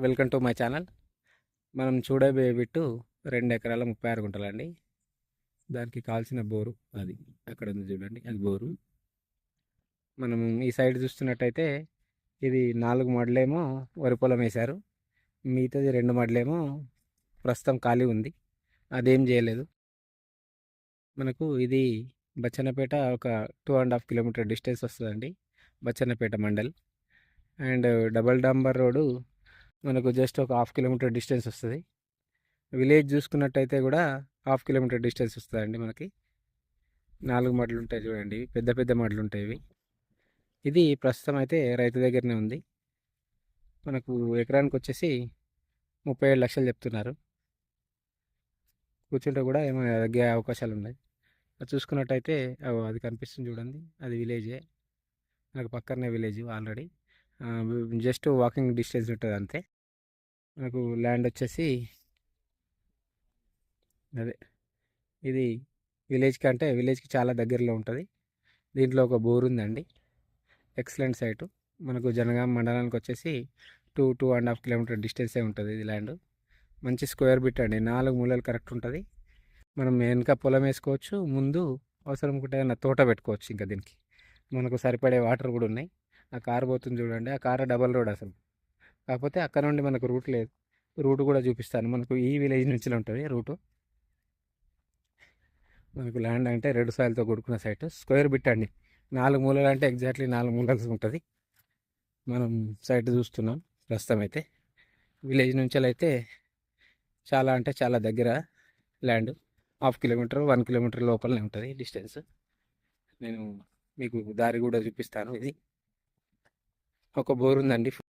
Welcome to my channel. మనం చూడబోయే bit 2 ఎకరాల 36 గుంటలండి. దానికి కావాల్సిన బోరు అది అక్కడ ఉంది చూడండి, అది బోరు. మనం ఈ సైడ్ చూస్తున్నట్టయితే ఇది 4 మడులేమో వరి పొలం వేశారు, మిగతాది 2 మడులేమో ప్రస్తుతం ఖాళీ ఉంది, అదేం చేయలేదు. మనకు ఇది బచ్చన్నపేట ఒక 2.5 కిలోమీటర్ డిస్టెన్స్ వస్తుందండి, బచ్చన్నపేట మండల్. అండ్ డబల్ డాంబర్ రోడ్డు మనకు జస్ట్ ఒక 1/2 కిలోమీటర్ డిస్టెన్స్ వస్తుంది. విలేజ్ చూసుకున్నట్టయితే కూడా 1/2 కిలోమీటర్ డిస్టెన్స్ వస్తుందండి మనకి. 4 మడులు ఉంటాయి చూడండి, పెద్ద పెద్ద మడులు ఉంటాయి ఇవి. ఇది ప్రస్తుతం అయితే రైతు దగ్గరనే ఉంది. మనకు ఎకరానికి వచ్చేసి 37 లక్షలు చెప్తున్నారు. కూర్చుంటే కూడా ఏమైనా తగ్గే అవకాశాలు ఉన్నాయి. అది చూసుకున్నట్టయితే అది కనిపిస్తుంది చూడండి, అది విలేజే. మనకు పక్కనే village already, just walking distance ఉంటుంది అంతే. మనకు ల్యాండ్ వచ్చేసి అదే, ఇది విలేజ్కి చాలా దగ్గరలో ఉంటుంది. దీంట్లో ఒక బోర్ ఉందండి, ఎక్సలెంట్ సైటు. మనకు జనగాం మండలానికి వచ్చేసి 2.5 కిలోమీటర్ డిస్టెన్సే ఉంటుంది ఇది ల్యాండ్. మంచి స్క్వేర్ బిట్ అండి, 4 మూలలు కరెక్ట్ ఉంటుంది. మనం వెనక పొలం వేసుకోవచ్చు, ముందు అవసరం ఉంటే తోట పెట్టుకోవచ్చు. ఇంకా దీనికి మనకు సరిపడే వాటర్ కూడా ఉన్నాయి. ఆ కారు పోతుంది చూడండి, ఆ కారు డబల్ రోడ్ అసలు. కాకపోతే అక్కడ నుండి మనకు రూట్ లేదు, రూట్ కూడా చూపిస్తాను. మనకు ఈ విలేజ్ నుంచి ఉంటుంది రూటు. మనకు ల్యాండ్ అంటే 2 సాయిలతో కూడుకున్న సైట్, స్క్వేర్ బిట్ అండి. 4 మూలలు అంటే ఎగ్జాక్ట్లీ 4 మూలలు ఉంటుంది. మనం సైట్ చూస్తున్నాం ప్రస్తుతం అయితే. విలేజ్ నుంచి అయితే చాలా అంటే చాలా దగ్గర ల్యాండ్, 1/2 కిలోమీటర్ 1 కిలోమీటర్ లోపలనే ఉంటుంది డిస్టెన్స్. నేను మీకు దారి కూడా చూపిస్తాను. ఇది ఒక బోర్ ఉందండి.